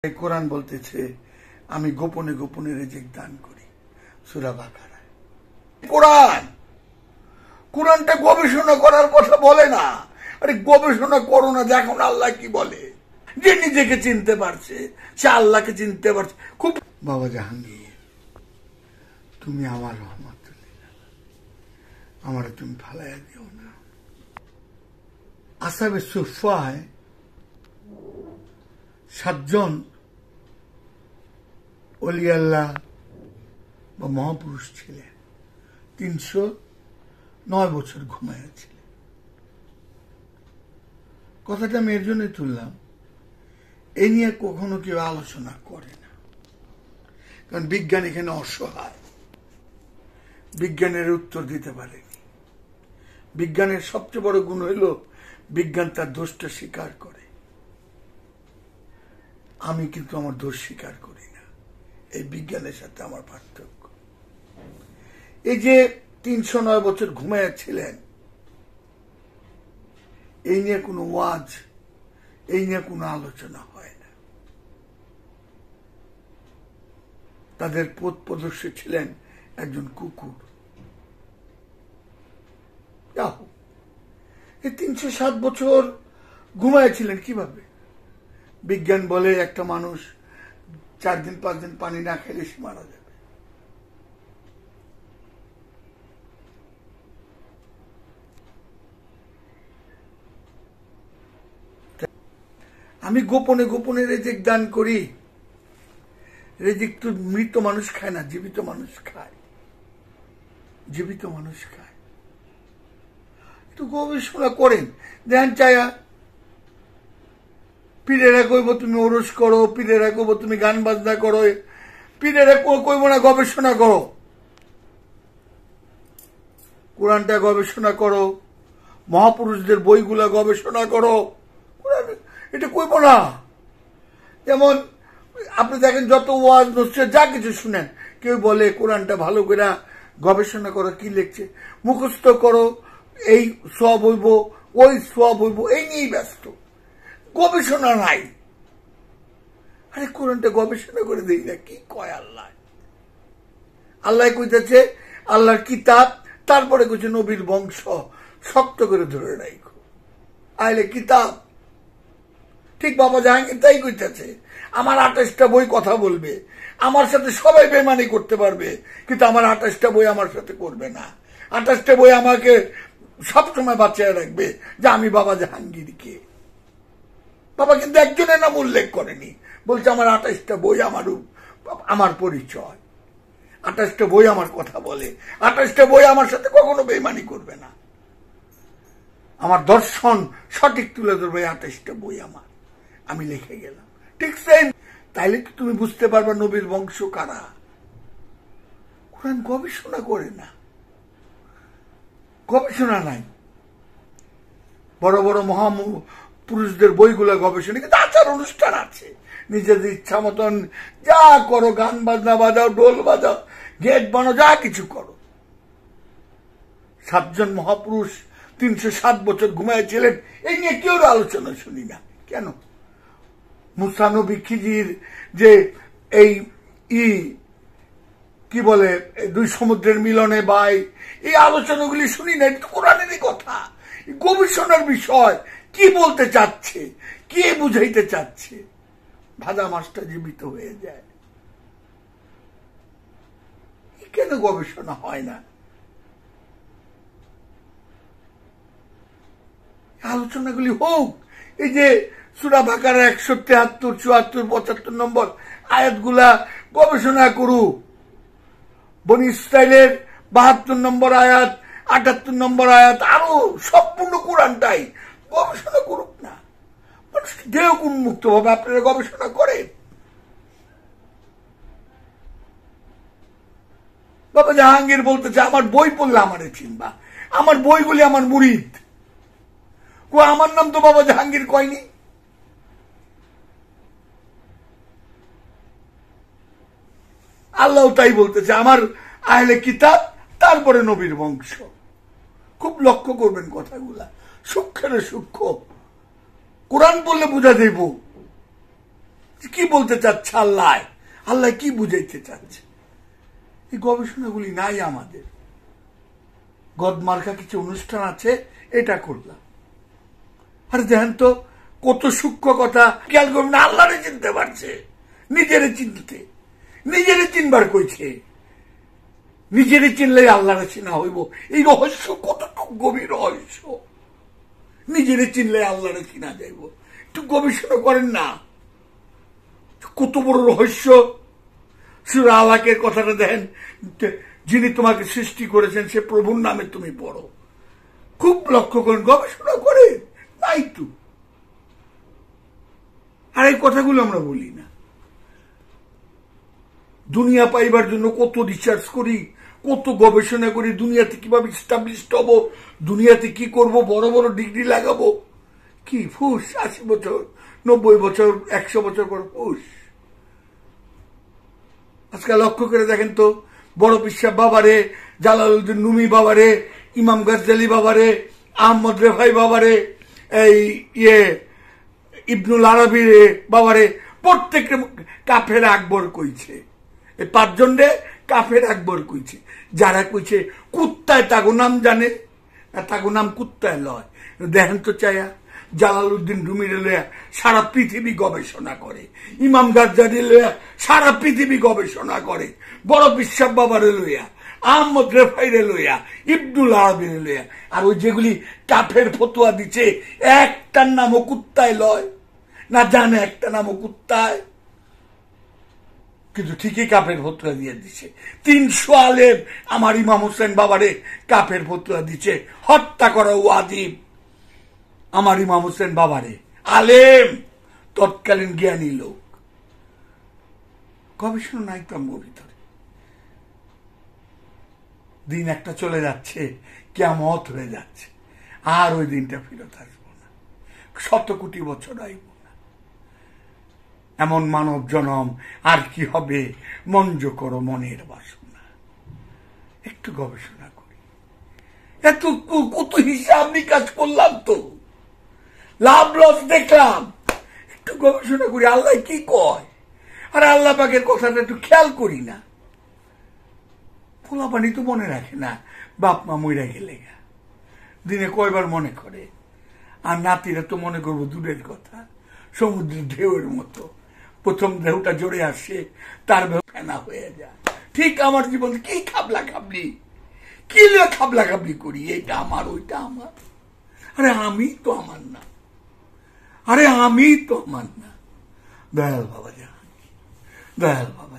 এই কোরআন বলতেছে আমি গোপনে গোপনে রিজিক দান করি। সূরা বাকারা। কোরআনটা গবেষণা করার কথা বলে না। আরে গবেষণা করো না, দেখো না আল্লাহ কি বলে। যে নিজেকে চিনতে পারছে সে আল্লাহকে চিনতে পারছে। খুব বাবা জাহাঙ্গীর, তুমি আমার রহমত, আমার তুমি ফালাইয়া দিও না। আসহাবে সুফফায় 7 জন ওলি আল্লাহ বা মহাপুরুষ ছিলেন, 309 বছর ঘুমাইয়াছিলেন। কথাটা আমি এর জন্য তুললাম, এ নিয়ে কখনো কেউ আলোচনা করে না, কারণ বিজ্ঞান এখানে অসহায়। বিজ্ঞানের উত্তর দিতে পারেনি। বিজ্ঞানের সবচেয়ে বড় গুণ হইল বিজ্ঞান তার দোষটা স্বীকার করে। আমি কিন্তু আমার দোষ স্বীকার করি না। এই বিজ্ঞানের সাথে আমার পার্থক্য। এই যে 309 বছর ঘুমাইয়াছিলেন, এই নিয়ে কোনো ওয়াজ, এই নিয়ে কোনো আলোচনা হয় না। তাদের পথ প্রদর্শক ছিলেন একজন কুকুর। এই 307 বছর ঘুমাইয়াছিলেন কিভাবে? বিজ্ঞান বলে একটা মানুষ 4 দিন 5 দিন পানি না খেলে সে মারা যাবে। আমি গোপনে গোপনে রিজিক দান করি। রিজিক তো মৃত মানুষ খায় না, জীবিত মানুষ খায়। জীবিত মানুষ খায়। একটু গবেষণা করেন, দেখেন চায়া পীরেরা কইব তুমি ওরস করো, পীরেরা কইব তুমি গান বাজনা করো, পীরেরা কইব না গবেষণা করো। কোরআনটা গবেষণা করো, মহাপুরুষদের বইগুলা গবেষণা করো। এটা কইব না। যেমন আপনি দেখেন যত ওয়াজ নসিহত যা কিছু শুনেন, কেউ বলে কোরআনটা ভালো করে গবেষণা করো, কি লিখছে মুখস্থ করো, এই সওয়াব হইব, ওই সওয়াব হইব, এই নিয়েই ব্যস্ত। গবেষণা নাই। আরে কোরআনটা গবেষণা করে দেই না, কি কয় আল্লাহ? আল্লাহ কইতেছে আল্লাহর কিতাব, তারপরে কইছে নবীর বংশ শক্ত করে ধরে রাখো। আইলে কিতাব ঠিক বাবা জাহাঙ্গীর তাই কইতেছে। আমার 28টা বই কথা বলবে, আমার সাথে সবাই বেমানি করতে পারবে, কিন্তু আমার 28টা বই আমার সাথে করবে না। 28টা বই আমাকে সবসময় বাঁচিয়ে রাখবে যে আমি বাবা জাহাঙ্গীরকে। বাবা কিন্তু একজনের নাম উল্লেখ করেনি, বলছে আমার 28টা বই আমার পরিচয়, 28টা বই আমার কথা বলে, 28টা বই আমার সাথে কখনো বেইমানি করবে না। আমার দর্শন সঠিক তুলে ধরবে, 28টা বই আমার, আমি লিখে গেলাম। ঠিক সেম। তাইলে তো তুমি বুঝতে পারবে নবীর বংশ কারা। কোরআন গবেষণা করে না, গবেষণা নাই। বড় বড় মহাপুরুষদের বইগুলো গবেষণা, কিন্তু আচার অনুষ্ঠান আছে, নিজেদের ইচ্ছা মতন যা করো, গান বাজনা বাজাও, ডোল বাজাও, গেট বানাও, যা কিছু করো। 7 জন মহাপুরুষ 307 বছর ঘুমাইছিলেন, এই নিয়ে কেউ আলোচনা শুনি না। কেন? মুসা নবী খিজির যে এই কি বলে 2 সমুদ্রের মিলনে বাই, এই আলোচনাগুলি শুনি না। এটা তো কোরআনেরই কথা, গবেষণার বিষয়। কি বলতে চাচ্ছে, কে বুঝাইতে চাচ্ছে? ভাজা মাছটা জীবিত হয়ে যায়, কেন গবেষণা হয় না? আলোচনাগুলি হোক। এই যে সূরা বাকারা 173, 74, 75 নম্বর আয়াতগুলা গবেষণা করুক। বনী ইসরাইলের 72 নম্বর আয়াত, 78 নম্বর আয়াত, আরো সম্পূর্ণ কোরআনটাই গবেষণা করুক না। মানুষ দেহ উন্মুক্ত ভাবে আপনারা গবেষণা করেন। বাবা জাহাঙ্গীর বলতেছে আমার বই পড়লে আমারে চিনবা, আমার বইগুলি আমার মুরিদ। আমার নাম তো বাবা জাহাঙ্গীর কয়নি। আল্লাহ তাই বলতেছে আমার আহলে কিতাব, তারপরে নবীর বংশ। খুব লক্ষ্য করবেন কথাগুলা, সূক্ষ্মের সূক্ষ্ম। কোরআন বললে বুঝা দেব, কি বলতে চাচ্ছে আল্লাহ, আল্লাহ কি বুঝাইতে চাচ্ছে। এই গবেষণাগুলি নাই আমাদের। গদমার্কা কিছু অনুষ্ঠান আছে, এটা করলাম। আর দেখেন তো কত সূক্ষ্ম কথা, খেয়াল করুন, আল্লাহরে চিনতে পারছে, নিজেরে চিনবার কইছে। নিজেরে চিনলে আল্লাহরে চিনা হইব, এই রহস্য কতটুকু গভীর রহস্য। নিজেরে চিনলে আল্লাহরে চিনা যাইব, একটু গবেষণা করেন না, কত বড় রহস্য। সূরা আলাকের কথাটা দেখেন, যিনি তোমাকে সৃষ্টি করেছেন সে প্রভুর নামে তুমি পড়ো। খুব লক্ষ্য করেন, গবেষণা করে নাই তো। আর এই কথাগুলো আমরা বলি না। দুনিয়া পাইবার জন্য কত রিসার্চ করি, কত গবেষণা করি, দুনিয়াতে কিভাবে এস্টাবলিশড হবো, দুনিয়াতে কি করব, বড় বড় ডিগ্রি লাগাবো, কি ফুস, 80 বছর 90 বছর 100 বছর পর ফুস। আজকে লক্ষ্য করে দেখেন তো, বড় পিসাব বাবারে, জালালউদ্দিন রুমি বাবারে, ইমাম গাজ্জালি বাবারে, আহমদ রেফাই বাবারে, এই ইবনুল আরবি রে বাবারে, প্রত্যেককে কাফের আকবর কইছে। এই 5 জন রে কাফের আকবর কইছে। যারা কইছে কুত্তায় তাগো নাম জানে, তাগো নাম কুত্তায় লয়। দেখেন তো চায়া, জালালউদ্দিন রুমির লয়া সারা পৃথিবী গবেষণা করে, ইমাম গাজ্জালি লয়া সারা পৃথিবী গবেষণা করে, বড় পিসাব বাবারে লইয়া, আহমদ রেফাইরে লইয়া, ইবনুল আরবির লইয়া। আর ওই যেগুলি কাফের ফতোয়া দিচ্ছে, একটার নামও কুত্তায় লয় না, জানে একটা নামও কুত্তায়, কিন্তু ঠিকই কাফের ফতোয়া দিয়ে দিচ্ছে। 300 আলেম আমার ইমাম হোসেন বাবারে কাফের ফতোয়া দিচ্ছে, হত্যা করা ওয়াজিব। আমার ইমাম হোসেন বাবারে, আলেম, তৎকালীন জ্ঞানী লোক। গবেষণা নাই তো আমার ভিতরে। দিন একটা চলে যাচ্ছে, কিয়ামত হয়ে যাচ্ছে, আর ওই দিনটা ফেরত আসবো না, 100 কোটি বছর আইব না। এমন মানব জনম আর কি হবে, মঞ্জ করো মনের বাসনা। একটু গবেষণা করি, এত কত হিসাব নিকাশ করলাম তো, লাভ লস দেখলাম, একটু গবেষণা করি আল্লাহ কি কয়। আর আল্লাহ পাকের কথাটা একটু খেয়াল করি না। পোলাপানি তো মনে রাখে না, বাপ মা মইরা গেলে দিনে কয়বার মনে করে। আর নাতিরা তো মনে করবো দূরের কথা, সমুদ্রের ঢেউয়ের মতো, প্রথম ঢেউটা জোরে আসে, তার ফেনা হয়ে যায়। ঠিক আমার জীবন কি খাবলা খাবলি, কি খাবলা খাবলি করি, এইটা আমার ওইটা আমার। আরে আমি তো আমার না, আরে আমি তো আমার না। দয়াল বাবা জাহাঙ্গীর, দয়াল বাবা।